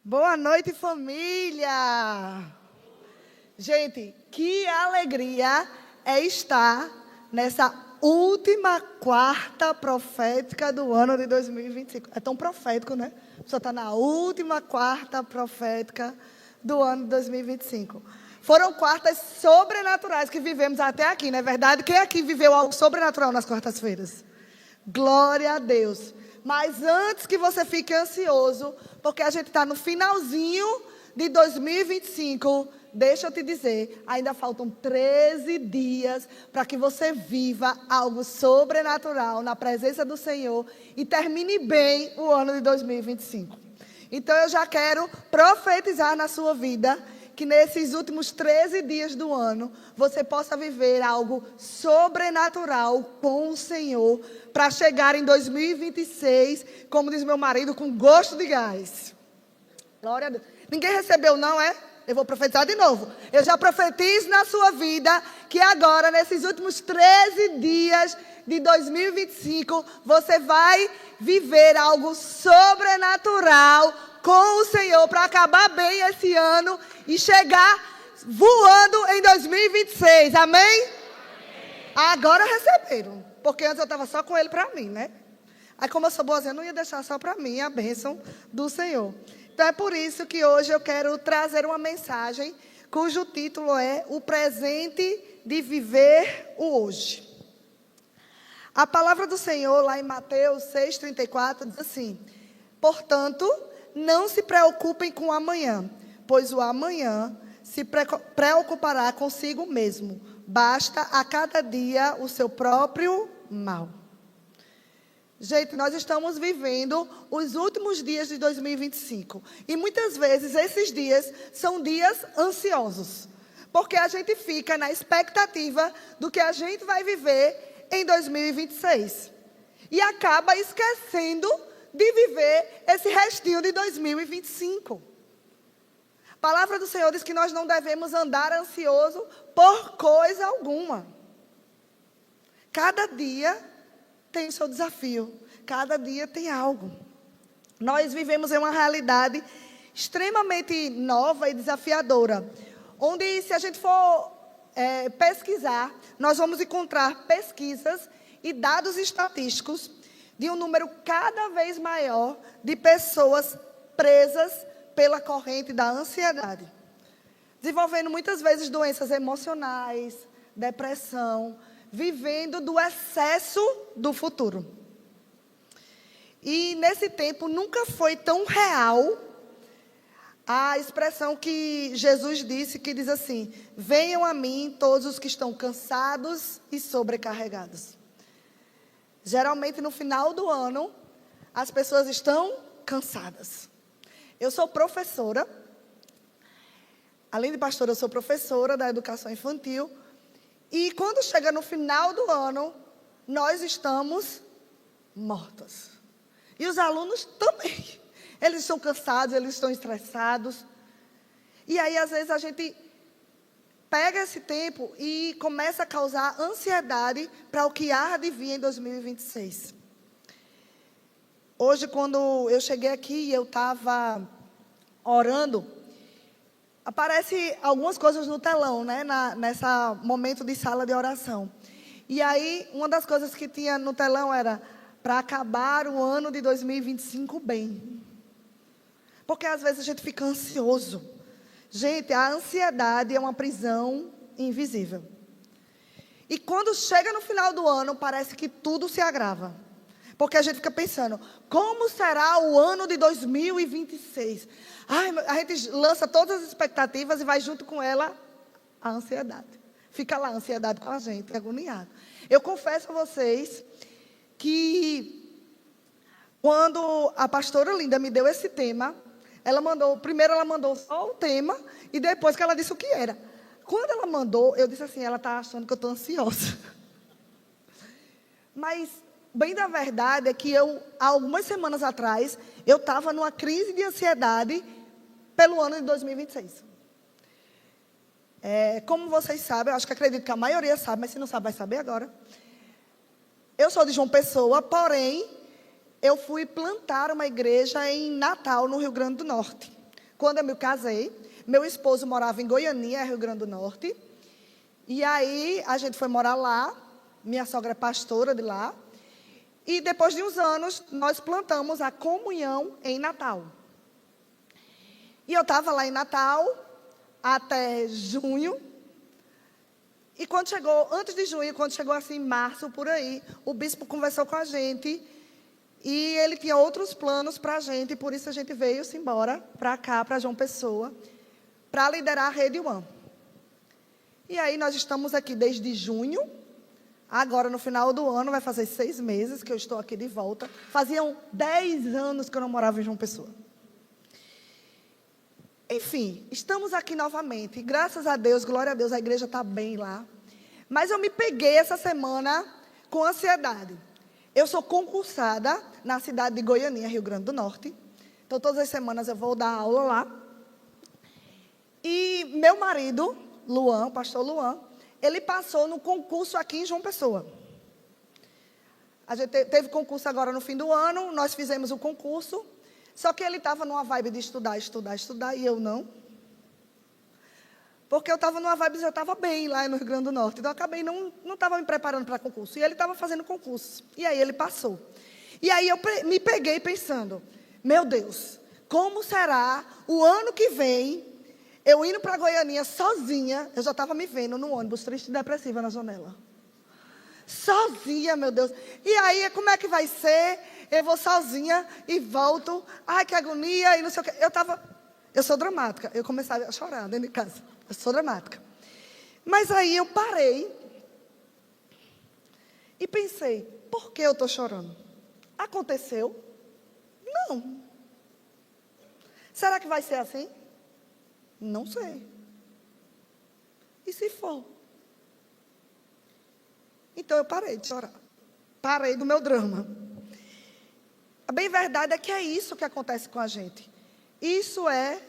Boa noite, família! Gente, que alegria é estar nessa última quarta profética do ano de 2025. É tão profético, né? A pessoa está na última quarta profética do ano de 2025. Foram quartas sobrenaturais que vivemos até aqui, não é verdade? Quem aqui viveu algo sobrenatural nas quartas-feiras? Glória a Deus. Mas antes que você fique ansioso, porque a gente está no finalzinho de 2025, deixa eu te dizer, ainda faltam 13 dias para que você viva algo sobrenatural na presença do Senhor e termine bem o ano de 2025. Então eu já quero profetizar na sua vida que nesses últimos 13 dias do ano, você possa viver algo sobrenatural com o Senhor, para chegar em 2026, como diz meu marido, com gosto de gás. Glória a Deus. Ninguém recebeu, não é? Eu vou profetizar de novo. Eu já profetizo na sua vida que agora, nesses últimos 13 dias de 2025, você vai viver algo sobrenatural com o Senhor para acabar bem esse ano e chegar voando em 2026. Amém? Amém. Agora receberam, porque antes eu estava só com ele para mim, né? Aí como eu sou boazinha, eu não ia deixar só para mim a bênção do Senhor. Então é por isso que hoje eu quero trazer uma mensagem cujo título é O Presente de Viver o Hoje. A palavra do Senhor lá em Mateus 6,34 diz assim: portanto, não se preocupem com o amanhã, pois o amanhã se preocupará consigo mesmo. Basta a cada dia o seu próprio mal. Gente, nós estamos vivendo os últimos dias de 2025. E muitas vezes esses dias são dias ansiosos. Porque a gente fica na expectativa do que a gente vai viver em 2026. E acaba esquecendo de viver esse restinho de 2025. A palavra do Senhor diz que nós não devemos andar ansioso por coisa alguma. Cada dia tem o seu desafio. Cada dia tem algo. Nós vivemos em uma realidade extremamente nova e desafiadora. Onde, se a gente for pesquisar, nós vamos encontrar pesquisas e dados estatísticos de um número cada vez maior de pessoas presas pela corrente da ansiedade, desenvolvendo muitas vezes doenças emocionais, depressão, vivendo do excesso do futuro. E nesse tempo nunca foi tão real a expressão que Jesus disse, que diz assim: venham a mim todos os que estão cansados e sobrecarregados. Geralmente no final do ano, as pessoas estão cansadas. Eu sou professora, além de pastora, eu sou professora da educação infantil. E quando chega no final do ano, nós estamos mortas. E os alunos também. Eles estão cansados, eles estão estressados. E aí, às vezes, a gente pega esse tempo e começa a causar ansiedade para o que há de vir em 2026. Hoje, quando eu cheguei aqui e eu estava orando, aparece algumas coisas no telão, né? Nessa momento de sala de oração. E aí, uma das coisas que tinha no telão era para acabar o ano de 2025 bem. Porque às vezes a gente fica ansioso. Gente, a ansiedade é uma prisão invisível. E quando chega no final do ano, parece que tudo se agrava. Porque a gente fica pensando, como será o ano de 2026? Ai, a gente lança todas as expectativas e vai junto com ela a ansiedade. Fica lá a ansiedade com a gente, agoniado. Eu confesso a vocês que quando a pastora Linda me deu esse tema, primeiro ela mandou só o tema e depois que ela disse o que era. Quando ela mandou, eu disse assim, ela está achando que eu estou ansiosa. Mas, bem da verdade, é que há algumas semanas atrás, eu estava numa crise de ansiedade pelo ano de 2026. Como vocês sabem, eu acho que acredito que a maioria sabe, mas se não sabe, vai saber agora. Eu sou de João Pessoa, porém, eu fui plantar uma igreja em Natal, no Rio Grande do Norte. quando eu me casei. Meu esposo morava em Goiânia, Rio Grande do Norte. E aí a gente foi morar lá. Minha sogra é pastora de lá. E depois de uns anos, nós plantamos a comunhão em Natal. E eu estava lá em Natal até junho. E quando chegou, antes de junho, quando chegou assim em março, por aí, o bispo conversou com a gente. E ele tinha outros planos para a gente. Por isso a gente veio-se embora para cá, para João Pessoa, para liderar a Rede One. E aí nós estamos aqui desde junho. Agora, no final do ano, vai fazer 6 meses que eu estou aqui de volta. Faziam 10 anos que eu não morava em João Pessoa. Enfim, estamos aqui novamente. Graças a Deus, glória a Deus, a igreja está bem lá. Mas eu me peguei essa semana com ansiedade. Eu sou concursada na cidade de Goiânia, Rio Grande do Norte. Então, todas as semanas eu vou dar aula lá. E meu marido, Luan, o pastor Luan, ele passou no concurso aqui em João Pessoa. A gente teve concurso agora no fim do ano, nós fizemos o concurso. Só que ele estava numa vibe de estudar, e eu não. Porque eu estava numa vibe, eu estava bem lá no Rio Grande do Norte. Então, eu acabei não estava me preparando para concurso. E ele estava fazendo concurso. E aí, ele passou. E aí, eu me peguei pensando, meu Deus, como será o ano que vem, eu indo para Goiânia sozinha, eu já estava me vendo no ônibus, triste e depressiva na janela. Sozinha, meu Deus. E aí, como é que vai ser? Eu vou sozinha e volto. Ai, que agonia, e não sei o quê. Eu sou dramática. Eu comecei a chorar dentro de casa. Eu sou dramática. Mas aí eu parei e pensei, por que eu estou chorando? Aconteceu? Não. Será que vai ser assim? Não sei. E se for? Então eu parei de chorar. Parei do meu drama. A bem verdade é que é isso que acontece com a gente. Isso é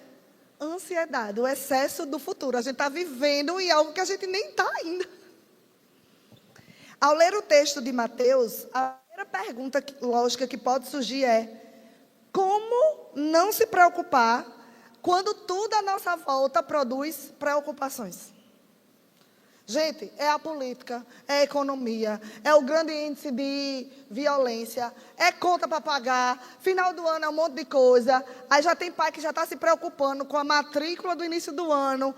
ansiedade, o excesso do futuro. A gente está vivendo em algo que a gente nem está ainda. Ao ler o texto de Mateus, a primeira pergunta lógica que pode surgir é: como não se preocupar quando tudo à nossa volta produz preocupações? Gente, é a política, é a economia, é o grande índice de violência, é conta para pagar, final do ano é um monte de coisa. Aí já tem pai que já está se preocupando com a matrícula do início do ano,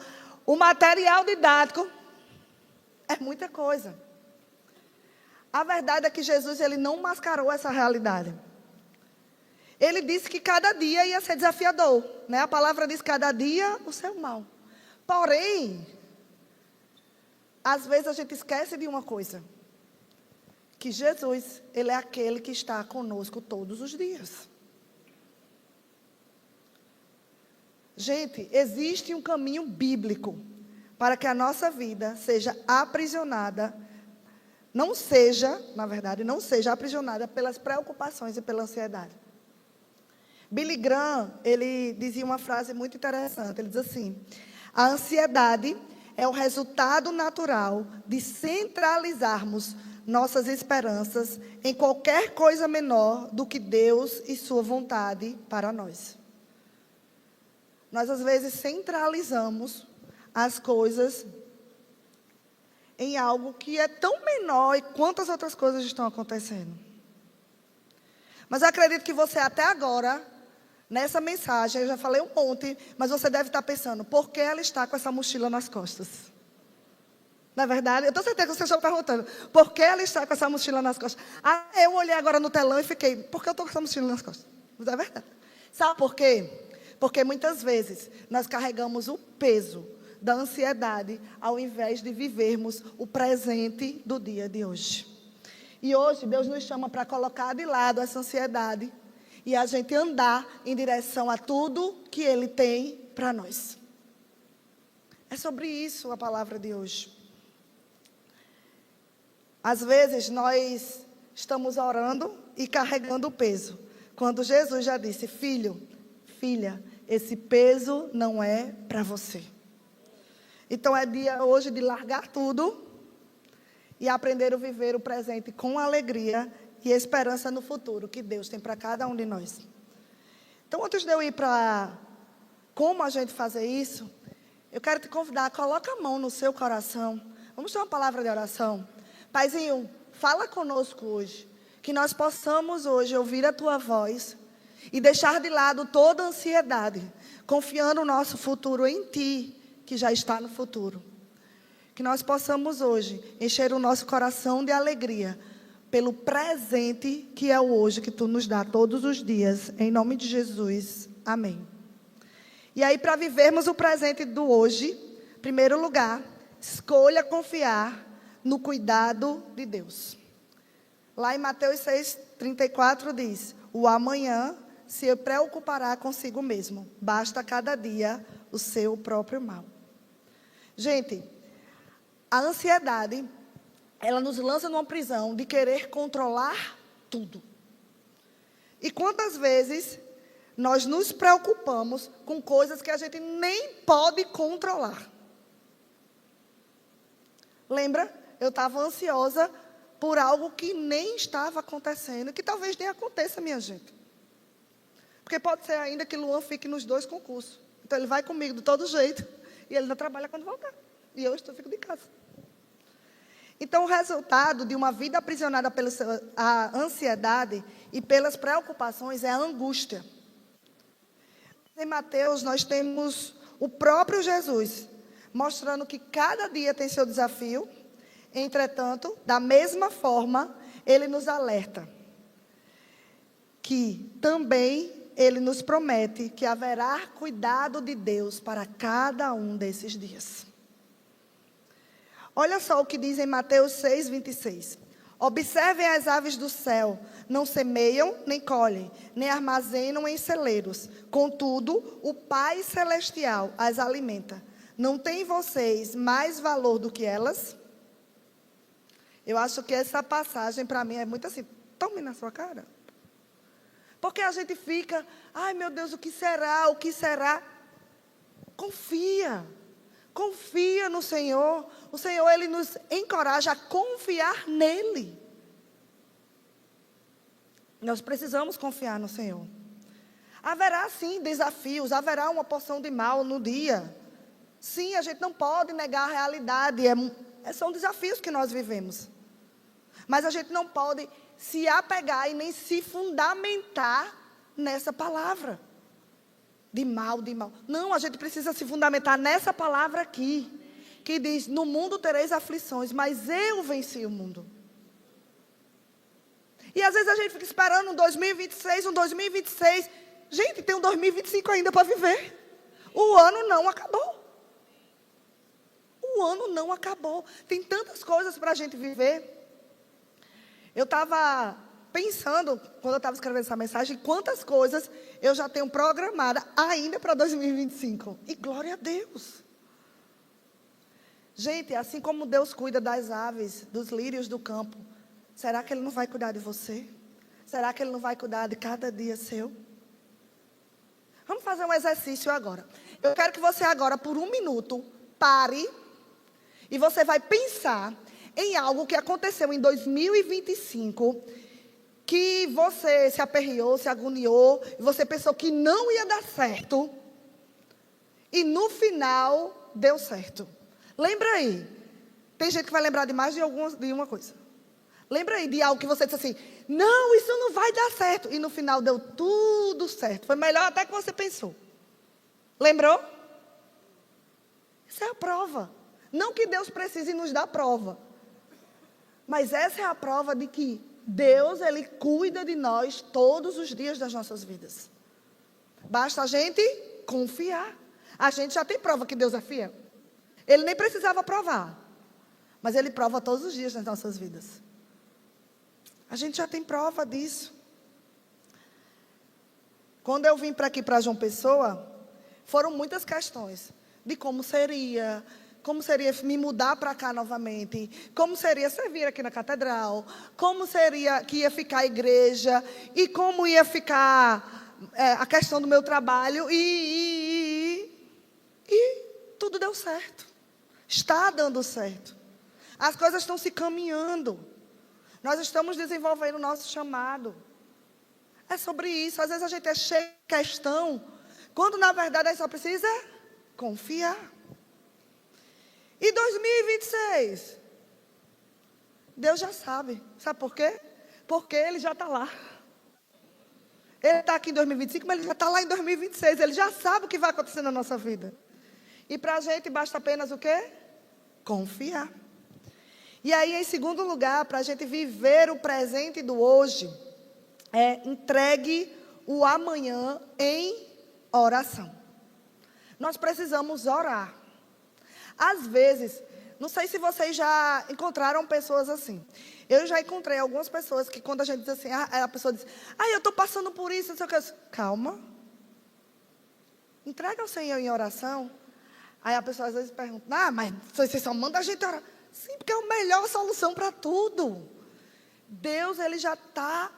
o material didático. É muita coisa. A verdade é que Jesus, ele não mascarou essa realidade. Ele disse que cada dia ia ser desafiador, né? A palavra diz: cada dia o seu mal. Porém, às vezes a gente esquece de uma coisa, que Jesus, ele é aquele que está conosco todos os dias. Gente, existe um caminho bíblico para que a nossa vida seja aprisionada, não seja aprisionada pelas preocupações e pela ansiedade. Billy Graham, ele dizia uma frase muito interessante, ele diz assim: a ansiedade é o resultado natural de centralizarmos nossas esperanças em qualquer coisa menor do que Deus e sua vontade para nós. Nós, às vezes, centralizamos as coisas em algo que é tão menor e quantas outras coisas estão acontecendo. Mas eu acredito que você até agora, nessa mensagem, eu já falei um monte, mas você deve estar pensando, por que ela está com essa mochila nas costas? Na verdade, eu estou certeza que você está perguntando, por que ela está com essa mochila nas costas? Ah, eu olhei agora no telão e fiquei, por que eu estou com essa mochila nas costas? Mas é verdade. Sabe por quê? Porque muitas vezes nós carregamos o peso da ansiedade, ao invés de vivermos o presente do dia de hoje. E hoje Deus nos chama para colocar de lado essa ansiedade e a gente andar em direção a tudo que Ele tem para nós. É sobre isso a palavra de hoje. Às vezes nós estamos orando e carregando o peso, quando Jesus já disse: filho, filha, esse peso não é para você. Então é dia hoje de largar tudo e aprender a viver o presente com alegria e esperança no futuro que Deus tem para cada um de nós. Então, antes de eu ir para como a gente fazer isso, eu quero te convidar, coloca a mão no seu coração. Vamos ter uma palavra de oração. Paizinho, fala conosco hoje. Que nós possamos hoje ouvir a tua voz e deixar de lado toda a ansiedade, confiando o nosso futuro em ti, que já está no futuro. Que nós possamos hoje encher o nosso coração de alegria pelo presente que é o hoje que tu nos dá todos os dias. Em nome de Jesus. Amém. E aí, para vivermos o presente do hoje, em primeiro lugar, escolha confiar no cuidado de Deus. Lá em Mateus 6,34 diz: o amanhã se preocupará consigo mesmo. Basta cada dia o seu próprio mal. Gente, a ansiedade, ela nos lança numa prisão de querer controlar tudo. E quantas vezes nós nos preocupamos com coisas que a gente nem pode controlar? Lembra? Eu estava ansiosa por algo que nem estava acontecendo, que talvez nem aconteça, minha gente. Porque pode ser ainda que Luan fique nos 2 concursos. Então ele vai comigo de todo jeito, e ele não trabalha quando voltar. E eu fico de casa. Então o resultado de uma vida aprisionada pela ansiedade e pelas preocupações é a angústia. Em Mateus nós temos o próprio Jesus, mostrando que cada dia tem seu desafio. Entretanto, da mesma forma, ele nos alerta que também ele nos promete que haverá cuidado de Deus para cada um desses dias. Olha só o que diz em Mateus 6,26. Observem as aves do céu, não semeiam, nem colhem, nem armazenam em celeiros. Contudo, o Pai Celestial as alimenta. Não tem vocês mais valor do que elas? Eu acho que essa passagem, para mim, é muito assim, tome na sua cara. Porque a gente fica, ai meu Deus, o que será, o que será? Confia no Senhor. O Senhor, Ele nos encoraja a confiar nele. Nós precisamos confiar no Senhor. Haverá sim desafios, haverá uma porção de mal no dia. Sim, a gente não pode negar a realidade, são desafios que nós vivemos. Mas a gente não pode se apegar e nem se fundamentar nessa palavra. De mal. Não, a gente precisa se fundamentar nessa palavra aqui. Que diz, no mundo tereis aflições, mas eu venci o mundo. E às vezes a gente fica esperando um 2026. Gente, tem um 2025 ainda para viver. O ano não acabou. Tem tantas coisas para a gente viver. Eu estava pensando, quando eu estava escrevendo essa mensagem, quantas coisas eu já tenho programada ainda para 2025. E glória a Deus. Gente, assim como Deus cuida das aves, dos lírios do campo, será que Ele não vai cuidar de você? Será que Ele não vai cuidar de cada dia seu? Vamos fazer um exercício agora. Eu quero que você agora, por 1 minuto, pare e você vai pensar em algo que aconteceu em 2025, que você se aperreou, se agoniou, e você pensou que não ia dar certo, e no final deu certo. Lembra aí, tem gente que vai lembrar de mais de uma coisa. Lembra aí de algo que você disse assim, não, isso não vai dar certo, e no final deu tudo certo. Foi melhor até que você pensou. Lembrou? Essa é a prova. Não que Deus precise nos dar prova, mas essa é a prova de que Deus, Ele cuida de nós todos os dias das nossas vidas. Basta a gente confiar. A gente já tem prova que Deus é fiel. Ele nem precisava provar, mas Ele prova todos os dias nas nossas vidas. A gente já tem prova disso. Quando eu vim para aqui, para João Pessoa, foram muitas questões de como seria me mudar para cá novamente, como seria servir aqui na catedral, como seria que ia ficar a igreja, e como ia ficar a questão do meu trabalho, e tudo deu certo. Está dando certo. As coisas estão se caminhando. Nós estamos desenvolvendo o nosso chamado. É sobre isso. Às vezes a gente é cheio de questão Quando na verdade a gente só precisa confiar. E 2026? Deus já sabe. Sabe por quê? Porque Ele já está lá. Ele está aqui em 2025, mas Ele já está lá em 2026. Ele já sabe o que vai acontecer na nossa vida. E para a gente basta apenas o quê? Confiar. E aí, em segundo lugar, para a gente viver o presente do hoje, entregue o amanhã em oração. Nós precisamos orar. Às vezes, não sei se vocês já encontraram pessoas assim. Eu já encontrei algumas pessoas que quando a gente diz assim, a pessoa diz, eu estou passando por isso, não sei o que. Calma. Entrega ao Senhor em oração. Aí a pessoa às vezes pergunta, mas você só manda a gente orar. Sim, porque é a melhor solução para tudo. Deus, Ele já está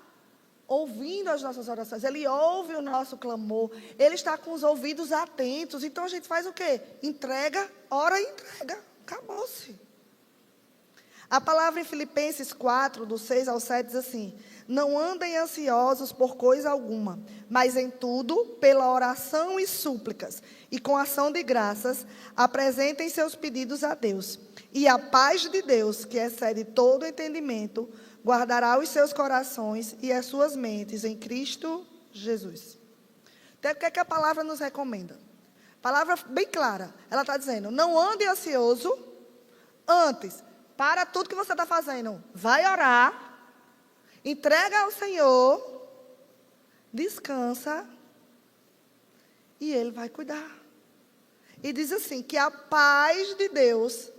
ouvindo as nossas orações. Ele ouve o nosso clamor. Ele está com os ouvidos atentos. Então a gente faz o quê? Entrega, ora e entrega. Acabou-se. A palavra em Filipenses 4, do 6 ao 7, diz assim: não andem ansiosos por coisa alguma, mas em tudo, pela oração e súplicas, e com ação de graças, apresentem seus pedidos a Deus. E a paz de Deus, que excede todo entendimento, guardará os seus corações e as suas mentes em Cristo Jesus. Então, o que é que a palavra nos recomenda? Palavra bem clara. Ela está dizendo, não ande ansioso. Antes, para tudo que você está fazendo, vai orar, entrega ao Senhor, descansa, e Ele vai cuidar. E diz assim, que a paz de Deus,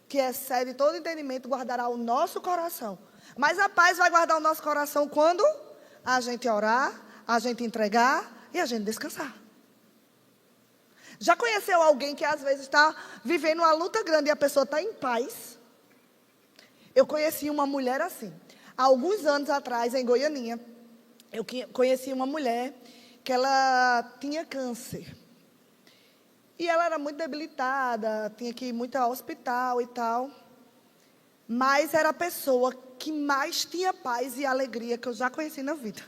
que excede todo entendimento, guardará o nosso coração. Mas a paz vai guardar o nosso coração quando a gente orar, a gente entregar e a gente descansar. Já conheceu alguém que às vezes está vivendo uma luta grande e a pessoa está em paz? Eu conheci uma mulher assim. Há alguns anos atrás, em Goianinha, eu conheci uma mulher que ela tinha câncer. E ela era muito debilitada, tinha que ir muito ao hospital e tal. Mas era a pessoa que mais tinha paz e alegria que eu já conheci na vida.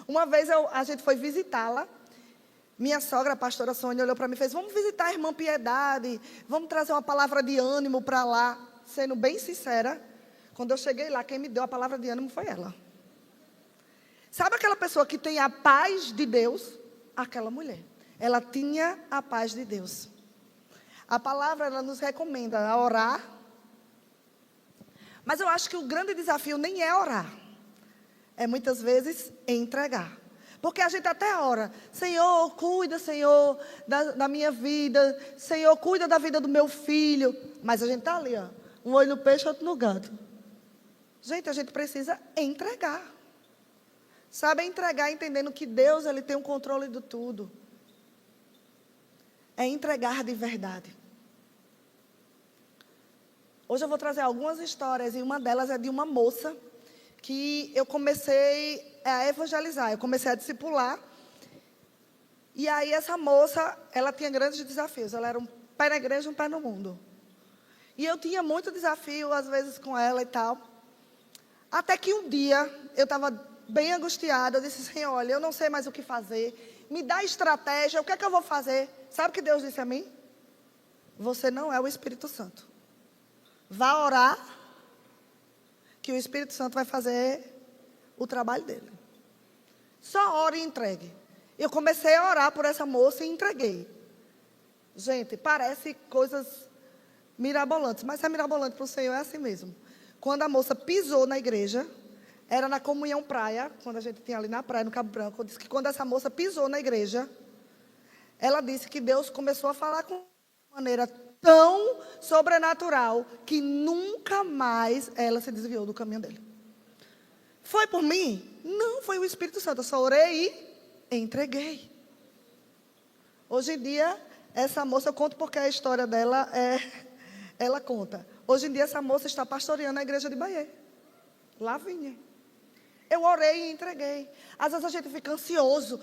Uma vez a gente foi visitá-la. Minha sogra, a pastora Sônia, olhou para mim e fez, vamos visitar a irmã Piedade, vamos trazer uma palavra de ânimo para lá. Sendo bem sincera, quando eu cheguei lá, quem me deu a palavra de ânimo foi ela. Sabe aquela pessoa que tem a paz de Deus? Aquela mulher. Ela tinha a paz de Deus. A palavra, ela nos recomenda a orar. Mas eu acho que o grande desafio nem é orar. É muitas vezes entregar. Porque a gente até ora, Senhor, cuida, Senhor, da minha vida. Senhor, cuida da vida do meu filho. Mas a gente está ali, ó, um olho no peixe, outro no gato. Gente, a gente precisa entregar. Sabe, entregar entendendo que Deus, Ele tem o controle de tudo. É entregar de verdade. Hoje eu vou trazer algumas histórias, e uma delas é de uma moça que eu comecei a evangelizar, eu comecei a discipular. E aí essa moça, ela tinha grandes desafios, ela era um pé na igreja e um pé no mundo. E eu tinha muito desafio, às vezes, com ela e tal. Até que um dia, eu estava bem angustiada, eu disse, Senhor, olha, eu não sei mais o que fazer, me dá estratégia, o que é que eu vou fazer? Sabe o que Deus disse a mim? Você não é o Espírito Santo. Vá orar, que o Espírito Santo vai fazer o trabalho dele. Só ore e entregue. Eu comecei a orar por essa moça e entreguei. Gente, parece coisas mirabolantes, mas se é mirabolante para o Senhor, é assim mesmo. Quando a moça pisou na igreja, era na comunhão praia, quando a gente tinha ali na praia, no Cabo Branco, eu disse que quando essa moça pisou na igreja, ela disse que Deus começou a falar com de maneira tão sobrenatural que nunca mais ela se desviou do caminho dele. Foi por mim? Não, foi o Espírito Santo. Eu só orei e entreguei. Hoje em dia, essa moça, eu conto porque a história dela ela conta. Hoje em dia, essa moça está pastoreando a igreja de Bahia. Lá vinha. Eu orei e entreguei. Às vezes a gente fica ansioso.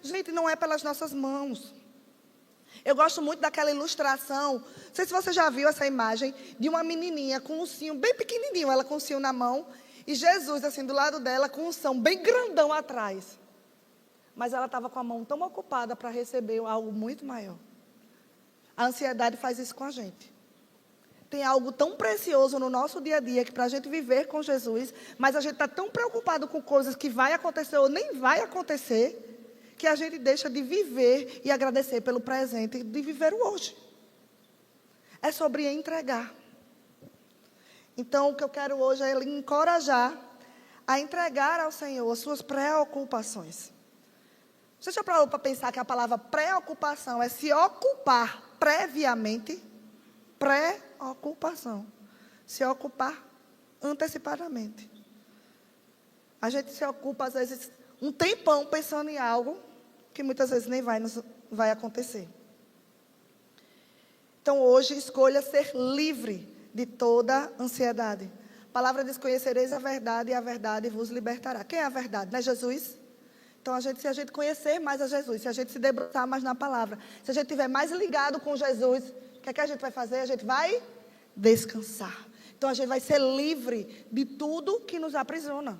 Gente, não é pelas nossas mãos. Eu gosto muito daquela ilustração. Não sei se você já viu essa imagem de uma menininha com um ursinho bem pequenininho, ela com o ursinho na mão, e Jesus assim do lado dela com um ursinho bem grandão atrás. mas ela estava com a mão tão ocupada para receber algo muito maior. A ansiedade faz isso com a gente. Tem algo tão precioso no nosso dia a dia que para a gente viver com Jesus, mas a gente está tão preocupado com coisas que vai acontecer ou nem vai acontecer, que a gente deixa de viver e agradecer pelo presente, de viver o hoje. É sobre entregar. Então, o que eu quero hoje é lhe encorajar a entregar ao Senhor as suas preocupações. Você já parou para pensar que a palavra preocupação é se ocupar previamente? Preocupação. Se ocupar antecipadamente. A gente se ocupa, às vezes, um tempão pensando em algo que muitas vezes nem vai acontecer. Então, hoje, escolha ser livre de toda ansiedade. A palavra diz: conhecereis a verdade e a verdade vos libertará. Quem é a verdade? Não é Jesus? Então, se a gente conhecer mais a Jesus, se a gente se debruçar mais na palavra, se a gente estiver mais ligado com Jesus, o que é que a gente vai fazer? A gente vai descansar. Então, a gente vai ser livre de tudo que nos aprisiona.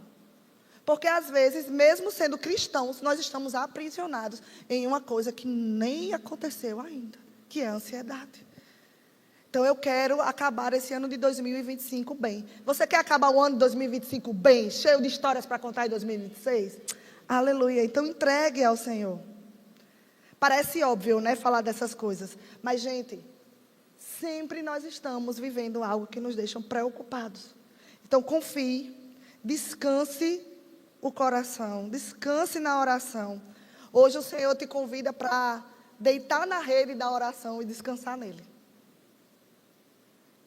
Porque, às vezes, mesmo sendo cristãos, nós estamos aprisionados em uma coisa que nem aconteceu ainda, que é a ansiedade. Então, eu quero acabar esse ano de 2025 bem. Você quer acabar o ano de 2025 bem, cheio de histórias para contar em 2026? Aleluia. Então, entregue ao Senhor. Parece óbvio, né, falar dessas coisas. Mas, gente, sempre nós estamos vivendo algo que nos deixa preocupados. Então, confie, descanse o coração, descanse na oração. Hoje o Senhor te convida para deitar na rede da oração e descansar nele.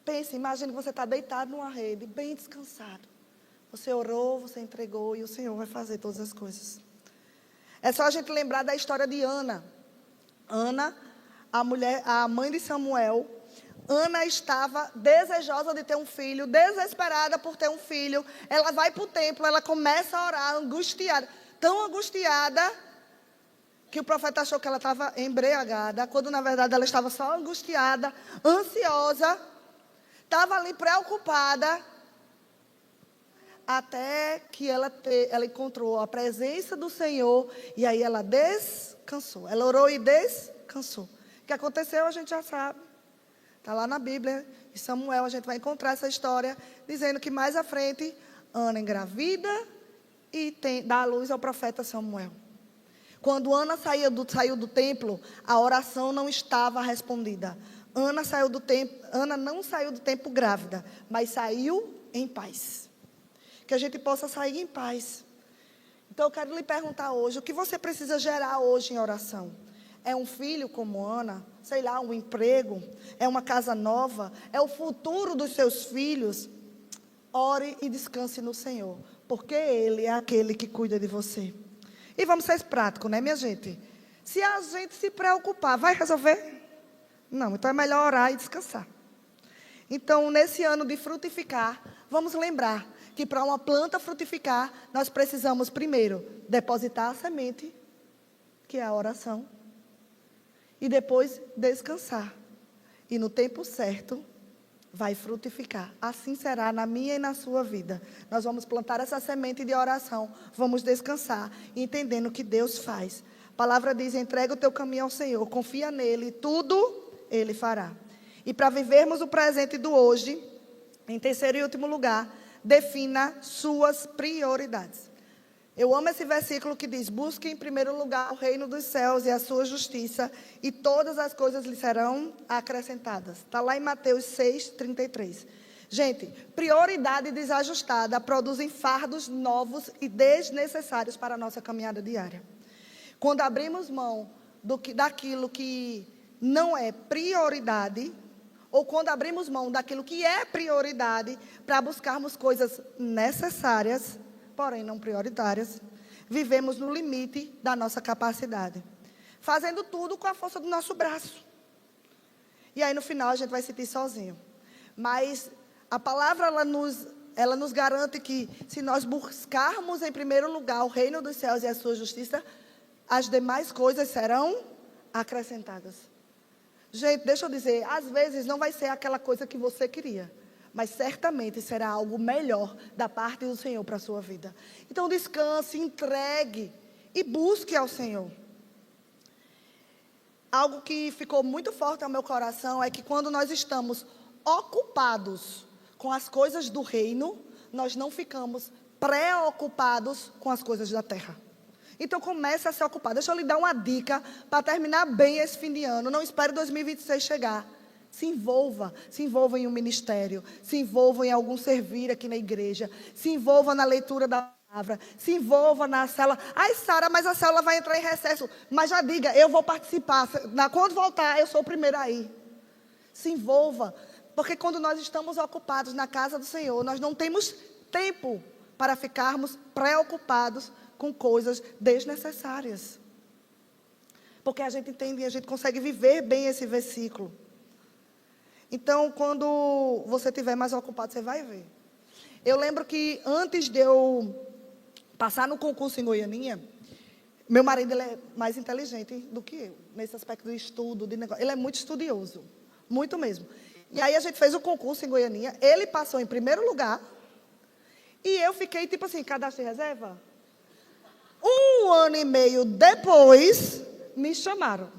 Pense, imagine que você está deitado numa rede, bem descansado. Você orou, você entregou e o Senhor vai fazer todas as coisas. É só a gente lembrar da história de Ana. Ana, a mãe de Samuel. Ana estava desejosa de ter um filho, desesperada por ter um filho. Ela vai para o templo, ela começa a orar, angustiada. Tão angustiada que o profeta achou que ela estava embriagada, quando na verdade ela estava só angustiada, ansiosa. Estava ali preocupada, até que ela encontrou a presença do Senhor, e aí ela descansou. Ela orou e descansou. O que aconteceu a gente já sabe. Está lá na Bíblia, em Samuel, a gente vai encontrar essa história, dizendo que mais à frente, Ana engravida e dá à luz ao profeta Samuel. Quando Ana saiu do templo, a oração não estava respondida. Ana não saiu do templo grávida, mas saiu em paz. Que a gente possa sair em paz. Então eu quero lhe perguntar hoje, o que você precisa gerar hoje em oração? É um filho como Ana? Sei lá, um emprego? É uma casa nova? É o futuro dos seus filhos? Ore e descanse no Senhor, porque Ele é aquele que cuida de você. E vamos ser práticos, né, minha gente? Se a gente se preocupar, vai resolver? Não, então é melhor orar e descansar. Então, nesse ano de frutificar, vamos lembrar que para uma planta frutificar, nós precisamos primeiro depositar a semente, que é a oração, e depois descansar. E no tempo certo, vai frutificar. Assim será na minha e na sua vida. Nós vamos plantar essa semente de oração, vamos descansar, entendendo o que Deus faz. A palavra diz: entrega o teu caminho ao Senhor, confia nele, tudo Ele fará. E para vivermos o presente do hoje, em terceiro e último lugar, defina suas prioridades. Eu amo esse versículo que diz: busque em primeiro lugar o reino dos céus e a sua justiça, e todas as coisas lhe serão acrescentadas. Está lá em Mateus 6:33. Gente, prioridade desajustada produzem fardos novos e desnecessários para a nossa caminhada diária. Quando abrimos mão daquilo que não é prioridade, ou quando abrimos mão daquilo que é prioridade para buscarmos coisas necessárias, porém não prioritárias, vivemos no limite da nossa capacidade, fazendo tudo com a força do nosso braço. E aí no final a gente vai se sentir sozinho. Mas a palavra ela nos garante que se nós buscarmos em primeiro lugar o reino dos céus e a sua justiça, as demais coisas serão acrescentadas. Gente, deixa eu dizer, às vezes não vai ser aquela coisa que você queria, mas certamente será algo melhor da parte do Senhor para a sua vida. Então descanse, entregue e busque ao Senhor. Algo que ficou muito forte ao meu coração é que quando nós estamos ocupados com as coisas do reino, nós não ficamos preocupados com as coisas da terra. Então comece a se ocupar. Deixa eu lhe dar uma dica para terminar bem esse fim de ano. Não espere 2026 chegar. Se envolva em um ministério, se envolva em algum servir aqui na igreja, se envolva na leitura da palavra, se envolva na célula. Ai, Sara, mas a célula vai entrar em recesso. Mas já diga, eu vou participar. Quando voltar, eu sou o primeiro aí. Se envolva, porque quando nós estamos ocupados na casa do Senhor, nós não temos tempo para ficarmos preocupados com coisas desnecessárias. Porque a gente entende e a gente consegue viver bem esse versículo. Então, quando você estiver mais ocupado, você vai ver. Eu lembro que antes de eu passar no concurso em Goianinha, meu marido ele é mais inteligente do que eu, nesse aspecto de estudo, de negócio. Ele é muito estudioso, muito mesmo. E aí a gente fez o concurso em Goianinha, ele passou em primeiro lugar, e eu fiquei tipo assim, cadastro de reserva. 1 ano e meio depois, me chamaram.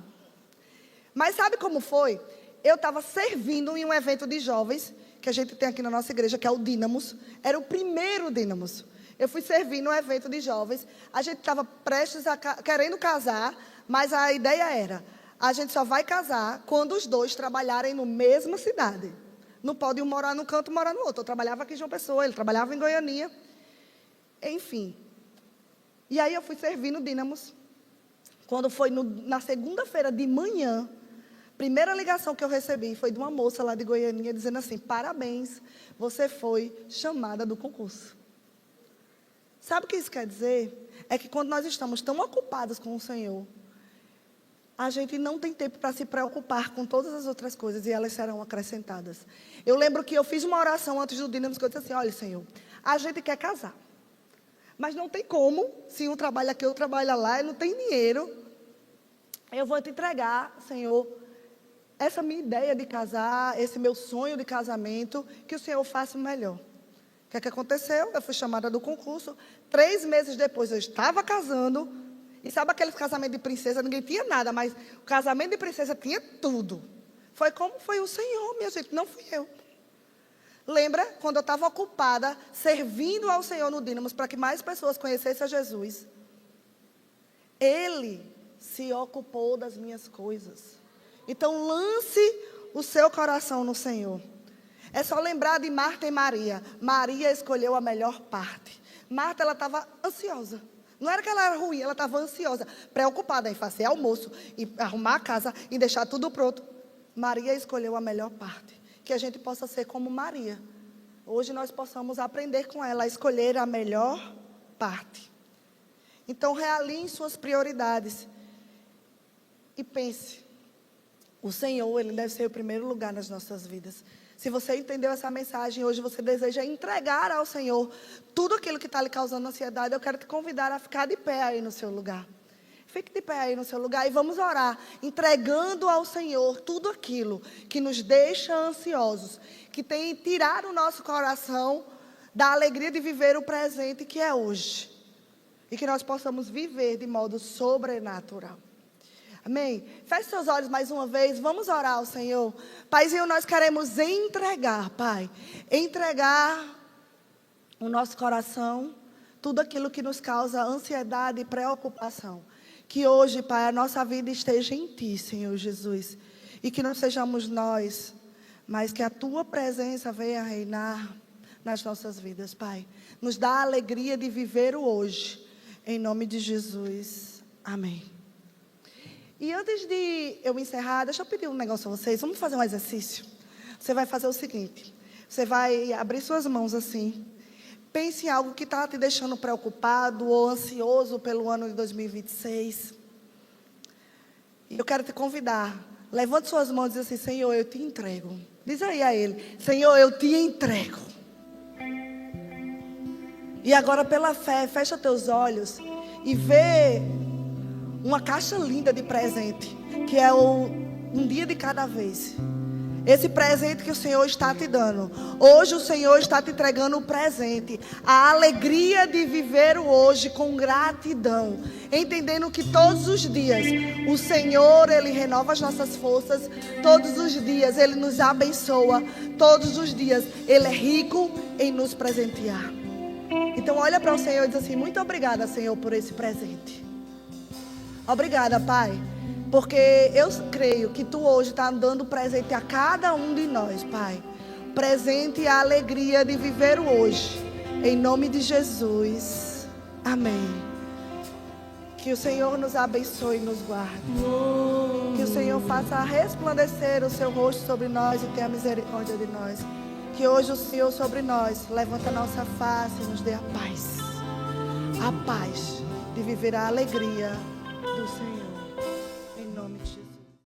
Mas sabe como foi? Eu estava servindo em um evento de jovens, que a gente tem aqui na nossa igreja, que é o Dínamos. Era o primeiro Dínamos. Eu fui servir no evento de jovens. A gente estava prestes a querendo casar, mas a ideia era, a gente só vai casar quando os dois trabalharem na mesma cidade. Não pode um morar num canto e morar no outro. Eu trabalhava aqui em João Pessoa, ele trabalhava em Goianinha. Enfim. E aí eu fui servir no Dínamos. Quando foi na segunda-feira de manhã, primeira ligação que eu recebi foi de uma moça lá de Goianinha, dizendo assim, parabéns, você foi chamada do concurso. Sabe o que isso quer dizer? É que quando nós estamos tão ocupados com o Senhor, a gente não tem tempo para se preocupar com todas as outras coisas e elas serão acrescentadas. Eu lembro que eu fiz uma oração antes do Dínamos, que eu disse assim, olha, Senhor, a gente quer casar. Mas não tem como, se um trabalha aqui, outro trabalha lá, e não tem dinheiro. Eu vou te entregar, Senhor, essa minha ideia de casar, esse meu sonho de casamento, que o Senhor faça melhor. O que aconteceu? Eu fui chamada do concurso. 3 meses depois eu estava casando. E sabe aqueles casamentos de princesa? Ninguém tinha nada, mas o casamento de princesa tinha tudo. Foi como foi o Senhor, minha gente, não fui eu. Lembra quando eu estava ocupada, servindo ao Senhor no Dínamos, para que mais pessoas conhecessem a Jesus? Ele se ocupou das minhas coisas. Então, lance o seu coração no Senhor. É só lembrar de Marta e Maria. Maria escolheu a melhor parte. Marta, ela estava ansiosa. Não era que ela era ruim, ela estava ansiosa, preocupada em fazer almoço, e arrumar a casa, e deixar tudo pronto. Maria escolheu a melhor parte. Que a gente possa ser como Maria. Hoje nós possamos aprender com ela a escolher a melhor parte. Então, realinhe suas prioridades. E pense, o Senhor, Ele deve ser o primeiro lugar nas nossas vidas. Se você entendeu essa mensagem, hoje você deseja entregar ao Senhor tudo aquilo que está lhe causando ansiedade, eu quero te convidar a ficar de pé aí no seu lugar. Fique de pé aí no seu lugar e vamos orar, entregando ao Senhor tudo aquilo que nos deixa ansiosos, que tem tirado o nosso coração da alegria de viver o presente que é hoje. E que nós possamos viver de modo sobrenatural. Amém? Feche seus olhos mais uma vez, vamos orar ao Senhor. Paizinho, nós queremos entregar, Pai, entregar o nosso coração, tudo aquilo que nos causa ansiedade e preocupação. Que hoje, Pai, a nossa vida esteja em Ti, Senhor Jesus. E que não sejamos nós, mas que a Tua presença venha reinar nas nossas vidas, Pai. Nos dá a alegria de viver o hoje. Em nome de Jesus. Amém. E antes de eu encerrar, deixa eu pedir um negócio a vocês. Vamos fazer um exercício. Você vai fazer o seguinte. Você vai abrir suas mãos assim. Pense em algo que está te deixando preocupado ou ansioso pelo ano de 2026. E eu quero te convidar. Levante suas mãos e diz assim, Senhor, eu te entrego. Diz aí a Ele, Senhor, eu te entrego. E agora pela fé, fecha teus olhos e vê uma caixa linda de presente, que é um dia de cada vez. Esse presente que o Senhor está te dando. Hoje o Senhor está te entregando o presente. A alegria de viver o hoje com gratidão. Entendendo que todos os dias o Senhor, Ele renova as nossas forças. Todos os dias Ele nos abençoa. Todos os dias Ele é rico em nos presentear. Então olha para o Senhor e diz assim: muito obrigada, Senhor, por esse presente. Obrigada, Pai. Porque eu creio que Tu hoje está dando presente a cada um de nós, Pai. Presente e a alegria de viver o hoje. Em nome de Jesus. Amém. Que o Senhor nos abençoe e nos guarde. Que o Senhor faça resplandecer o seu rosto sobre nós e tenha misericórdia de nós. Que hoje o Senhor sobre nós levanta a nossa face e nos dê a paz. A paz de viver a alegria do Senhor. Em nome de Jesus.